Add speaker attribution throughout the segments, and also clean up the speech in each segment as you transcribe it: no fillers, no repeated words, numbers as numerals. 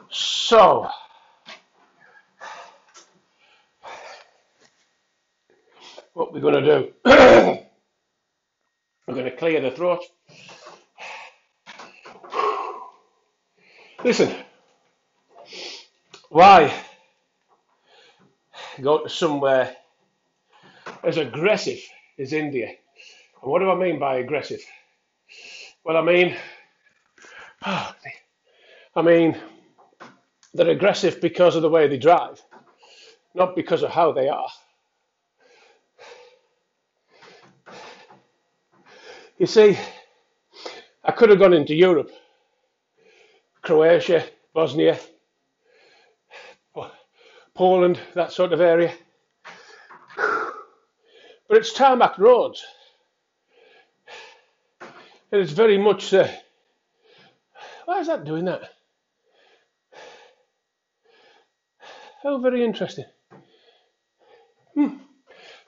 Speaker 1: So, what we're going to do, we're going to clear the throat. Listen, why go to somewhere as aggressive as India? And what do I mean by aggressive? Well, I mean they're aggressive because of the way they drive, not because of how they are. You see, I could have gone into Europe, Croatia, Bosnia, Poland, that sort of area. But it's tarmac roads. And it's very much, why is that doing that? Oh, very interesting.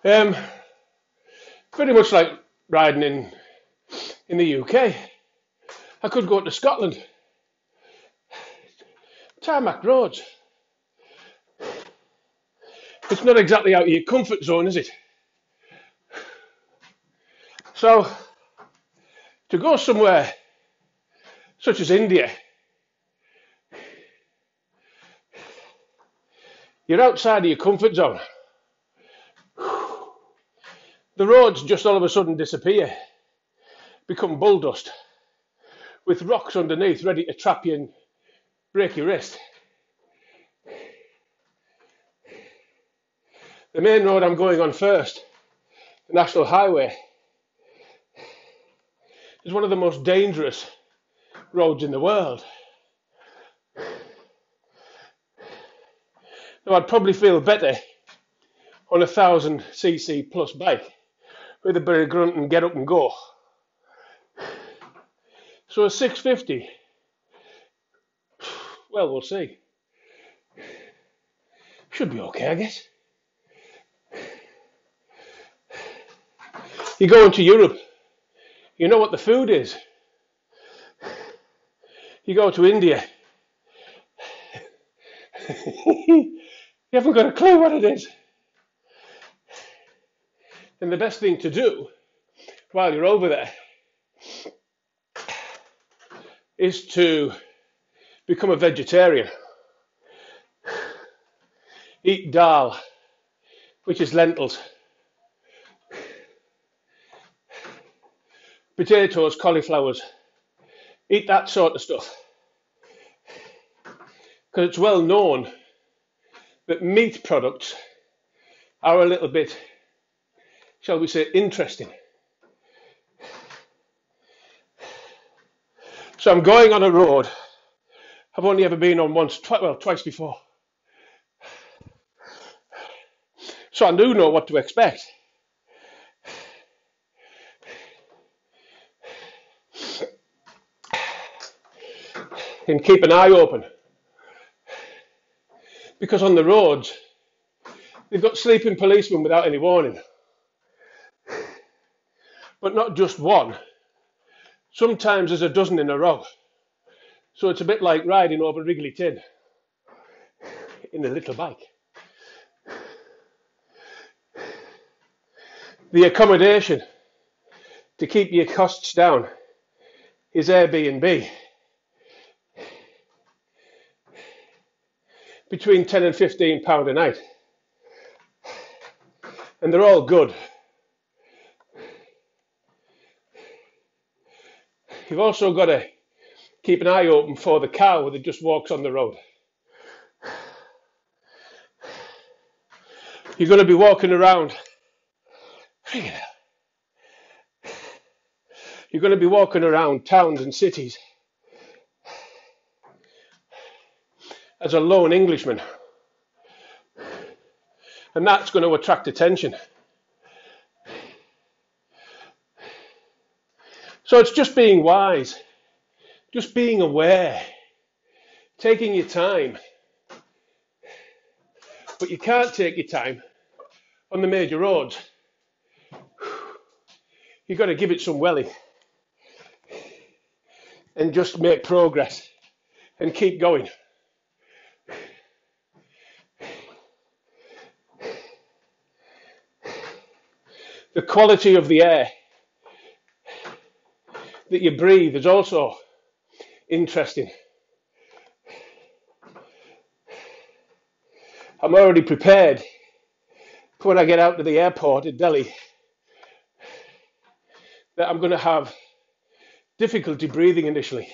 Speaker 1: Very much like riding in the UK. I could go to Scotland. Tarmac roads. It's not exactly out of your comfort zone, is it? So, to go somewhere such as India, you're outside of your comfort zone. The roads just all of a sudden disappear, become bull dust, with rocks underneath ready to trap you and break your wrist. The main road I'm going on first, the National Highway, is one of the most dangerous roads in the world. Now, I'd probably feel better on a 1000cc plus bike with a bit of grunt and get up and go. So a 650, well, we'll see. Should be okay, I guess. You go into Europe, you know what the food is. You go to India, you haven't got a clue what it is. And the best thing to do while you're over there is to become a vegetarian. Eat dal, which is lentils, potatoes, cauliflowers. Eat that sort of stuff. Because it's well known that meat products are a little bit, shall we say, interesting. So I'm going on a road I've only ever been on twice before. So I do know what to expect. And keep an eye open. Because on the roads, they've got sleeping policemen without any warning. But not just one. Sometimes there's a dozen in a row. So it's a bit like riding over Wrigley Tin in a little bike. The accommodation to keep your costs down is Airbnb. Between £10 and £15 a night. And they're all good. You've also got to keep an eye open for the cow that just walks on the road. You're going to be walking around. You're going to be walking around towns and cities as a lone Englishman. And that's going to attract attention. So it's just being wise, just being aware, taking your time. But you can't take your time on the major roads. You've got to give it some welly and just make progress and keep going. the quality of the air that you breathe is also interesting. I'm already prepared for when I get out to the airport in Delhi that I'm going to have difficulty breathing initially.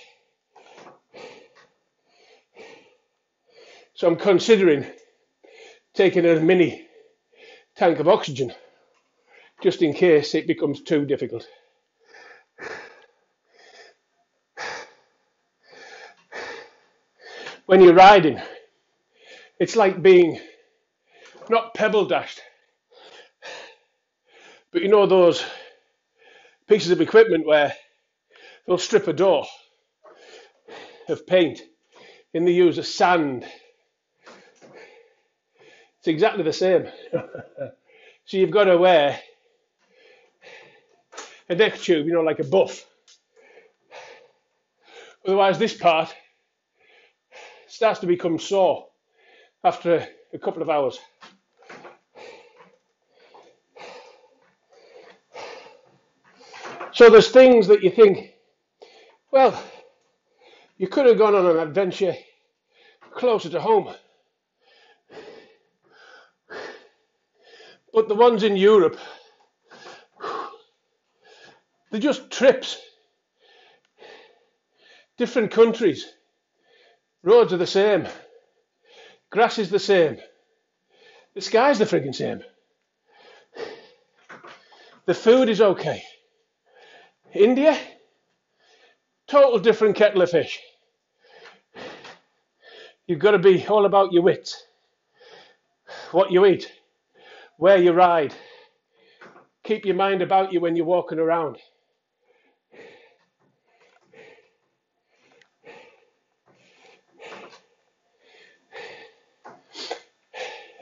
Speaker 1: So I'm considering taking a mini tank of oxygen just in case it becomes too difficult. When you're riding, it's like being not pebble dashed, but you know those pieces of equipment where they'll strip a door of paint and they use a sand. It's exactly the same. So you've got to wear a neck tube, like a buff. Otherwise this part starts to become sore after a couple of hours. So there's things that you think, well, you could have gone on an adventure closer to home. But the ones in Europe, they're just trips. Different countries. Roads are the same. Grass is the same. The sky's the friggin' same. The food is okay. India, total different kettle of fish. You've got to be all about your wits. What you eat, where you ride. Keep your mind about you when you're walking around.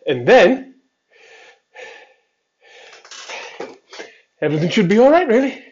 Speaker 1: And then, everything should be all right, really.